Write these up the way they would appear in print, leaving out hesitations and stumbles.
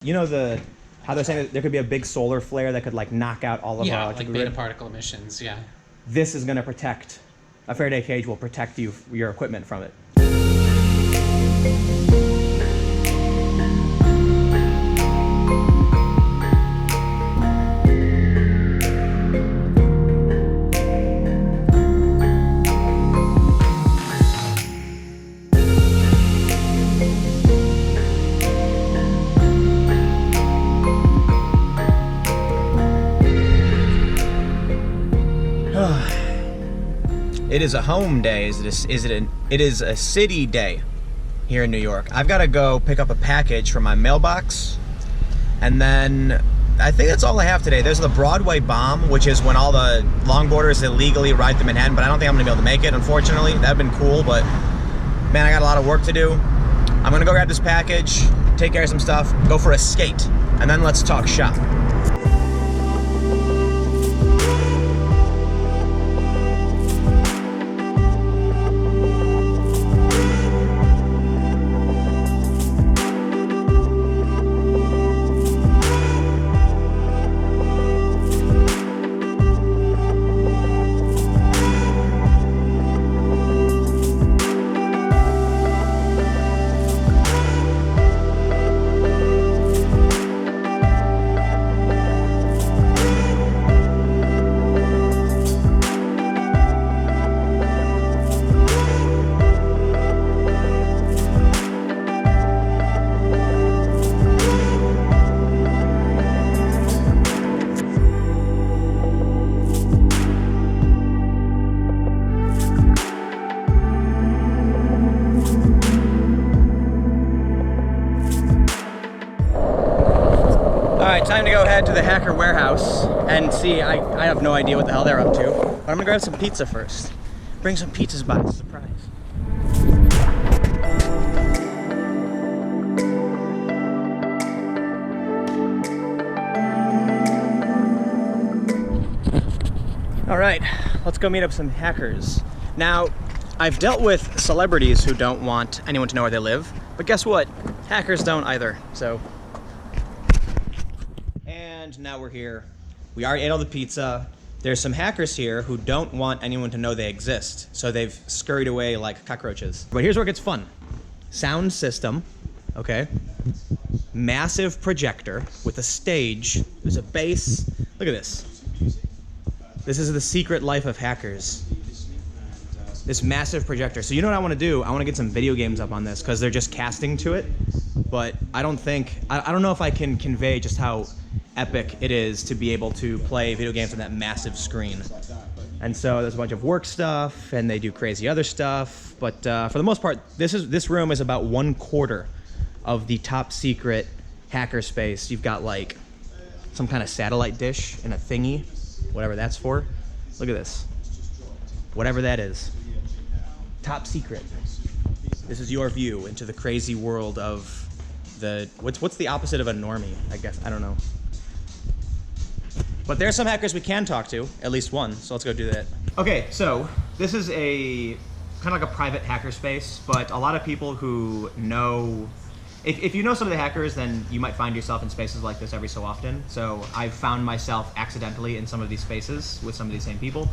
You know how they're saying that there could be a big solar flare that could like knock out all of our electrical like beta grid? particle emissions. Yeah. This is going to protect. A Faraday cage will protect your equipment from it. It is a home day. It is a city day here in New York. I've got to go pick up a package from my mailbox, and then I think that's all I have today. There's the Broadway bomb, which is when all the longboarders illegally ride through Manhattan, but I don't think I'm gonna be able to make it, unfortunately. That'd been cool, but man, I got a lot of work to do. I'm gonna go grab this package, take care of some stuff, go for a skate, and then let's talk shop. Time to go head to the hacker warehouse and see. I have no idea what the hell they're up to, but I'm gonna grab some pizza first. Bring some pizzas by, surprise. All right, let's go meet up some hackers. Now, I've dealt with celebrities who don't want anyone to know where they live, but guess what? Hackers don't either, so. And now we're here. We already ate all the pizza. There's some hackers here who don't want anyone to know they exist, so they've scurried away like cockroaches. But here's where it gets fun. Sound system, okay? Massive projector with a stage. There's a bass. Look at this. This is the secret life of hackers. This massive projector. So you know what I want to do? I want to get some video games up on this because they're just casting to it. But I don't know if I can convey just how epic it is to be able to play video games on that massive screen. And so there's a bunch of work stuff, and they do crazy other stuff. But for the most part, this room is about 1/4 of the top secret hacker space. You've got like some kind of satellite dish and a thingy, whatever that's for. Look at this. Whatever that is. Top secret. This is your view into the crazy world of what's the opposite of a normie, I guess. I don't know. But there's some hackers we can talk to, at least one, so let's go do that. Okay, so this is a kind of like a private hacker space, but a lot of people who know, if you know some of the hackers, then you might find yourself in spaces like this every so often. So I've found myself accidentally in some of these spaces with some of these same people.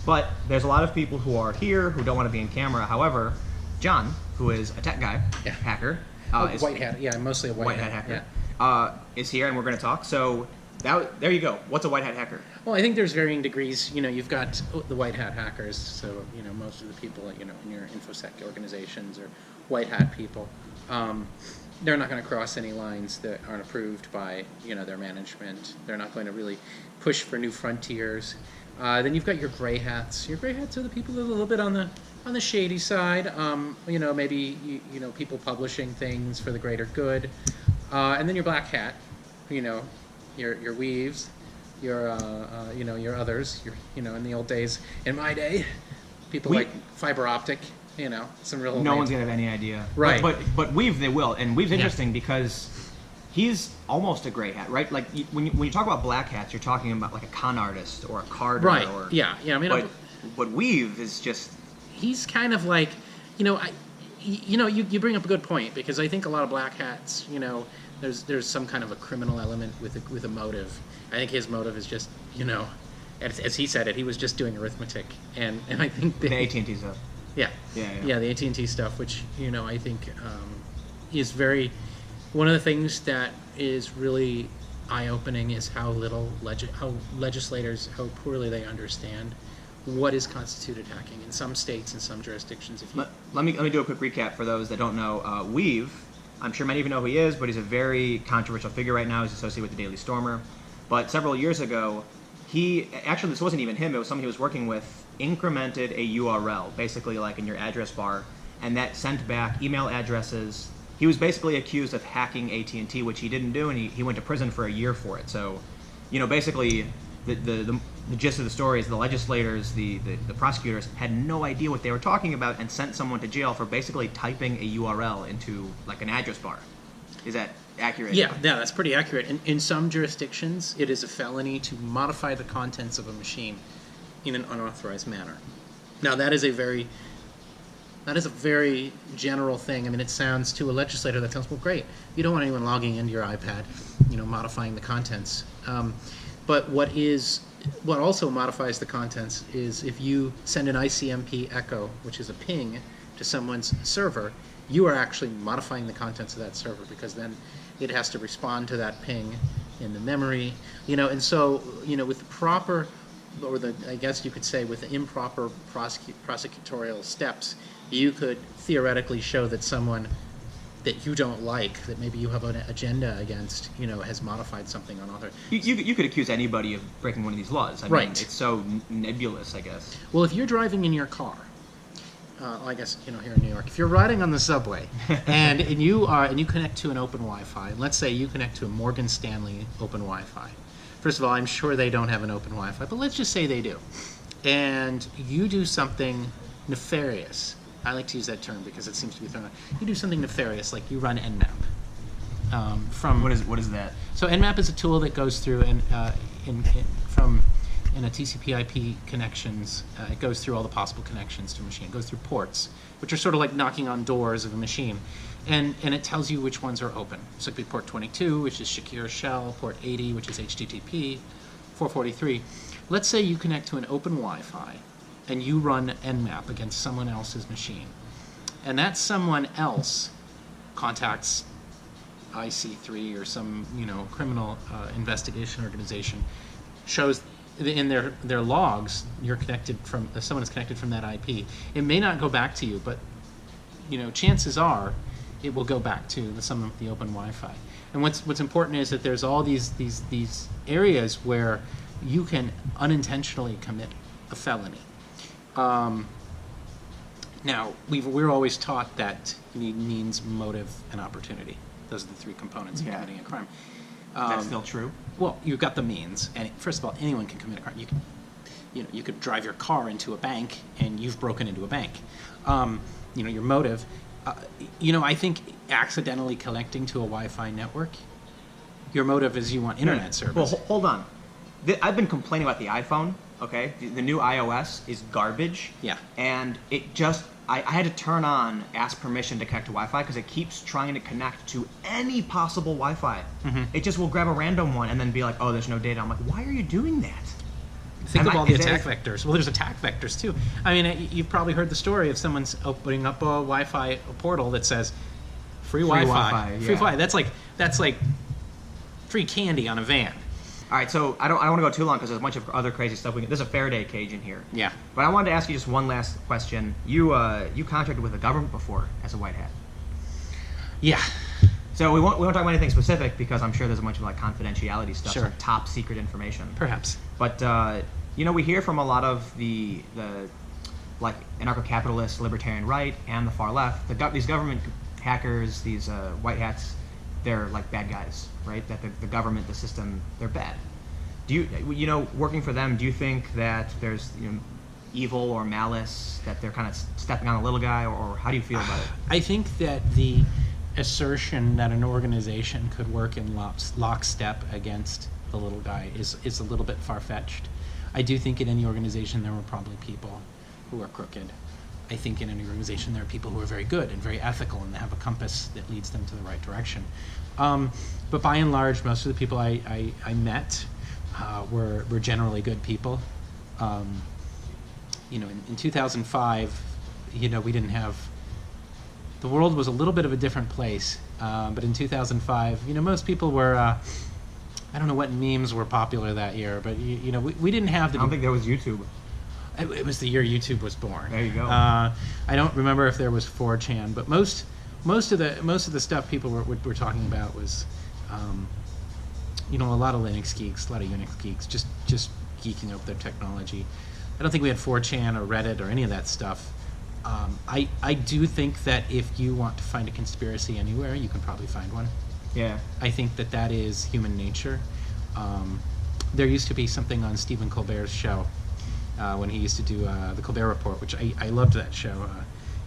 But there's a lot of people who are here who don't want to be in camera. However, John, who is a tech guy, hacker. White hat, yeah, mostly a white hat hacker. Yeah. Is here, and we're going to talk. So there you go. What's a white hat hacker? Well, I think there's varying degrees. You know, you've got the white hat hackers. So you know, most of the people in your infosec organizations are white hat people. They're not going to cross any lines that aren't approved by their management. They're not going to really push for new frontiers. Then you've got your gray hats. Your gray hats are the people that are a little bit on the shady side. Maybe people publishing things for the greater good. And then your black hat. Your weaves, your others. In the old days, in my day, people like fiber optic. Some real. No one's gonna have any idea. Right. But weave they will, and weave's interesting because he's almost a gray hat, right? Like when you talk about black hats, you're talking about like a con artist or a card. Right. Or, yeah. I mean, but weave is just. He's kind of like, you bring up a good point because I think a lot of black hats, there's some kind of a criminal element with a motive. I think his motive is just, as he said it, he was just doing arithmetic, and I think The AT&T stuff. Yeah, the AT&T stuff, which I think is very. One of the things that is really eye-opening is how little how legislators, how poorly they understand what is constituted hacking in some states and some jurisdictions. Let me do a quick recap for those that don't know. Weave, I'm sure many of you know who he is, but he's a very controversial figure right now. He's associated with the Daily Stormer. But several years ago, this wasn't even him, it was someone he was working with, incremented a URL, basically like in your address bar, and that sent back email addresses. He was basically accused of hacking AT&T, which he didn't do, and he went to prison for a year for it. So, basically, the gist of the story is the legislators, the prosecutors, had no idea what they were talking about and sent someone to jail for basically typing a URL into like an address bar. Is that accurate? Yeah, that's pretty accurate. In some jurisdictions, it is a felony to modify the contents of a machine in an unauthorized manner. Now, that is a very general thing. I mean, it sounds to a legislator, that sounds, well, great. You don't want anyone logging into your iPad, modifying the contents. But what also modifies the contents is if you send an ICMP echo, which is a ping, to someone's server, you are actually modifying the contents of that server, because then it has to respond to that ping in the memory, and so, with the proper, I guess you could say with the improper prosecutorial steps, you could theoretically show that someone that you don't like, that maybe you have an agenda against, has modified something unauthorized. You could accuse anybody of breaking one of these laws. I mean, it's so nebulous, I guess. Well, if you're driving in your car, I guess here in New York, if you're riding on the subway and you connect to an open Wi-Fi, and let's say you connect to a Morgan Stanley open Wi-Fi. First of all, I'm sure they don't have an open Wi-Fi, but let's just say they do, and you do something nefarious. I like to use that term because it seems to be thrown out. You do something nefarious, like you run Nmap. What is that? So Nmap is a tool that goes through and in a TCP/IP connections, it goes through all the possible connections to a machine. It goes through ports, which are sort of like knocking on doors of a machine, and it tells you which ones are open. So it could be port 22, which is secure shell, port 80, which is HTTP, 443. Let's say you connect to an open Wi-Fi, and you run Nmap against someone else's machine, and that someone else contacts IC3 or some criminal investigation organization, shows in their logs someone is connected from that IP. It may not go back to you, but chances are it will go back to some of the open Wi-Fi. And what's important is that there's all these areas where you can unintentionally commit a felony. Now, we're always taught that you need means, motive, and opportunity. Those are the three components of committing a crime. That's still true? Well, you've got the means, and first of all, anyone can commit a crime. You could drive your car into a bank, and you've broken into a bank. Your motive. I think accidentally connecting to a Wi-Fi network, your motive is you want internet service. Well, hold on. I've been complaining about the iPhone. Okay, the new iOS is garbage. Yeah. And it just, I had to turn on ask permission to connect to Wi-Fi because it keeps trying to connect to any possible Wi-Fi. Mm-hmm. It just will grab a random one and then be like, oh, there's no data. I'm like, why are you doing that? Think of all the attack vectors. Well, there's attack vectors too. I mean, you've probably heard the story of someone's opening up a Wi-Fi portal that says free Wi-Fi. Yeah. Free Wi-Fi. That's like free candy on a van. All right, so I don't want to go too long because there's a bunch of other crazy stuff. There's a Faraday cage in here. Yeah. But I wanted to ask you just one last question. You contracted with the government before as a white hat. Yeah. So we won't talk about anything specific because I'm sure there's a bunch of like confidentiality stuff, sure. Like top secret information. Perhaps. But we hear from a lot of the like anarcho-capitalist, libertarian right, and the far left. These government hackers, these white hats, they're like bad guys, right? That the government, the system, they're bad. Do you, working for them, do you think that there's evil or malice, that they're kind of stepping on a little guy, or how do you feel about it? I think that the assertion that an organization could work in lockstep against the little guy is a little bit far-fetched. I do think in any organization there were probably people who are crooked. I think in any organization there are people who are very good and very ethical and they have a compass that leads them to the right direction. But by and large, most of the people I met were generally good people. You know, in 2005, you know, we didn't have, the world was a little bit of a different place. But in 2005, you know, most people were, I don't know what memes were popular that year, but you know, we didn't have the. I don't think there was YouTube. It was the year YouTube was born. There you go. I don't remember if there was 4chan, but most of the stuff people were talking about was, you know, a lot of Linux geeks, a lot of Unix geeks, just geeking over their technology. I don't think we had 4chan or Reddit or any of that stuff. I do think that if you want to find a conspiracy anywhere, you can probably find one. Yeah. I think that is human nature. There used to be something on Stephen Colbert's show when he used to do the Colbert Report, which I loved that show.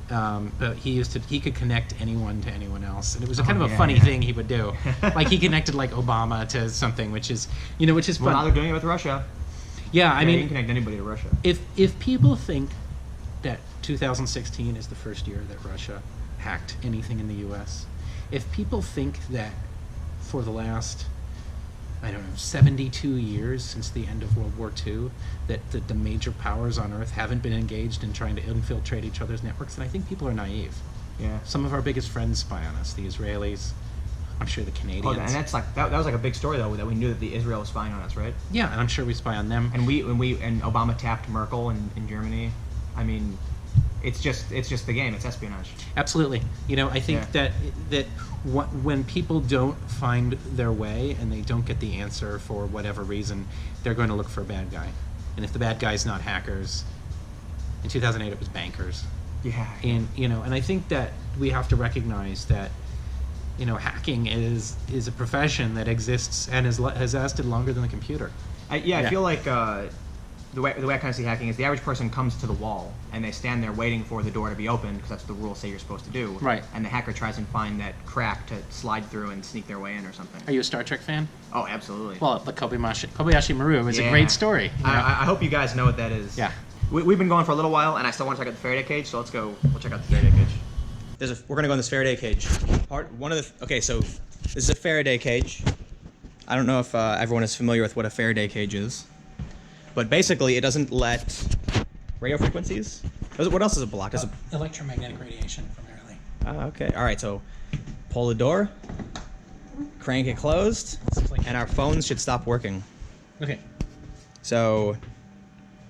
But he could connect anyone to anyone else, and it was a kind of a funny thing he would do. Like he connected like Obama to something, which is fun. Well, now they're doing it with Russia. Yeah, I mean, you can connect anybody to Russia. If people think that 2016 is the first year that Russia hacked anything in the U.S., if people think that for the last, I don't know, 72 years since the end of World War II, that the major powers on Earth haven't been engaged in trying to infiltrate each other's networks, then I think people are naive. Yeah. Some of our biggest friends spy on us, the Israelis, I'm sure the Canadians. Oh, and that's like that was like a big story though, that we knew that the Israel was spying on us, right? Yeah, and I'm sure we spy on them. And and Obama tapped Merkel in Germany. I mean, it's just the game. It's espionage. Absolutely. You know, I think that when people don't find their way and they don't get the answer for whatever reason, they're going to look for a bad guy. And if the bad guy's not hackers, in 2008 it was bankers. Yeah. And you know, and I think that we have to recognize that, you know, hacking is a profession that exists and has lasted longer than the computer. I feel like the way I kind of see hacking is the average person comes to the wall and they stand there waiting for the door to be opened because that's what the rules say you're supposed to do. Right. And the hacker tries and find that crack to slide through and sneak their way in or something. Are you a Star Trek fan? Oh, absolutely. Well, the Kobayashi Maru is a great story. You know? I hope you guys know what that is. Yeah. We've been going for a little while, and I still want to check out the Faraday cage, so we'll check out the Faraday cage. We're gonna go in this Faraday cage. Okay, so this is a Faraday cage. I don't know if everyone is familiar with what a Faraday cage is, but basically it doesn't let radio frequencies. What else does it block? Electromagnetic radiation primarily. Okay. All right. So pull the door, crank it closed, and our phones should stop working. Okay. So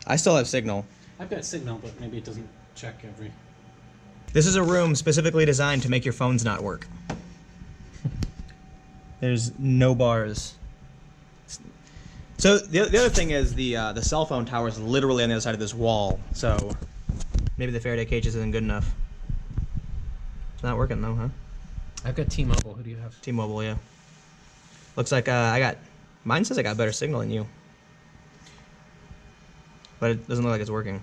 I still have signal. I've got signal, but maybe it doesn't check every. This is a room specifically designed to make your phones not work. There's no bars. So the other thing is the cell phone tower is literally on the other side of this wall. So maybe the Faraday cage isn't good enough. It's not working though, huh? I've got T-Mobile. Who do you have? T-Mobile, yeah. Looks like mine says I got better signal than you. But it doesn't look like it's working.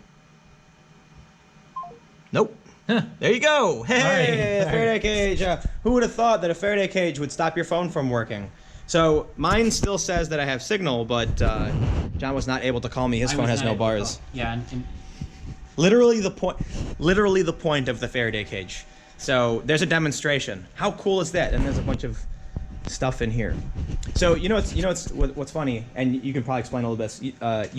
Nope. Huh. There you go. Hey, All right. Faraday cage. Who would have thought that a Faraday cage would stop your phone from working? So mine still says that I have signal, but John was not able to call me. His phone has no bars. Yeah. Literally the point of the Faraday cage. So there's a demonstration. How cool is that? And there's a bunch of stuff in here. So what's funny, and you can probably explain a little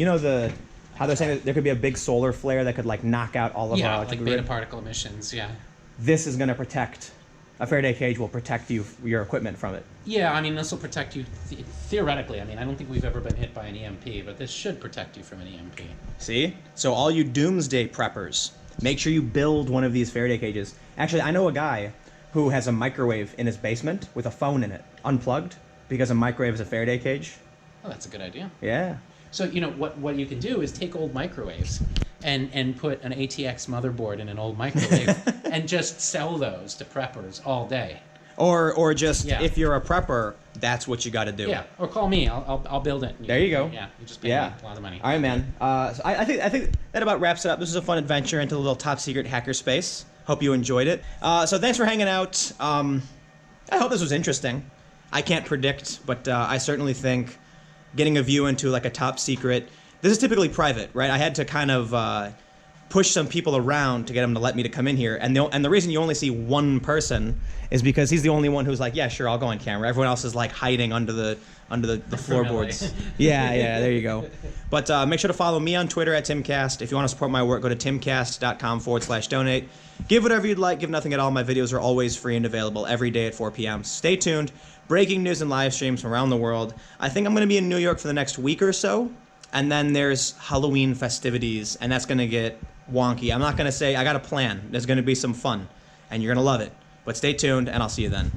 bit. How they're saying that there could be a big solar flare that could like knock out all of our electric like beta grid? particle emissions. Yeah. This is going to protect. A Faraday cage will protect your equipment from it. Yeah, I mean, this will protect you theoretically. I mean, I don't think we've ever been hit by an EMP, but this should protect you from an EMP. See? So all you doomsday preppers, make sure you build one of these Faraday cages. Actually, I know a guy who has a microwave in his basement with a phone in it, unplugged, because a microwave is a Faraday cage. Oh, that's a good idea. Yeah. So, you know, what you can do is take old microwaves and put an ATX motherboard in an old microwave and just sell those to preppers all day. Or just, if you're a prepper, that's what you got to do. Yeah, or call me. I'll build it. There you go. Yeah, you just pay me a lot of money. All right, man. So I think that about wraps it up. This was a fun adventure into a little top secret hacker space. Hope you enjoyed it. So thanks for hanging out. I hope this was interesting. I can't predict, but I certainly think getting a view into like a top secret. This is typically private, right? I had to kind of push some people around to get them to let me to come in here. And the reason you only see one person is because he's the only one who's like, yeah, sure, I'll go on camera. Everyone else is like hiding under the floorboards. Yeah, there you go. But make sure to follow me on Twitter at Timcast. If you want to support my work, go to timcast.com/donate. Give whatever you'd like, give nothing at all. My videos are always free and available every day at 4 p.m. Stay tuned. Breaking news and live streams from around the world. I think I'm going to be in New York for the next week or so. And then there's Halloween festivities, and that's going to get wonky. I'm not going to say, I got a plan. There's going to be some fun, and you're going to love it. But stay tuned, and I'll see you then.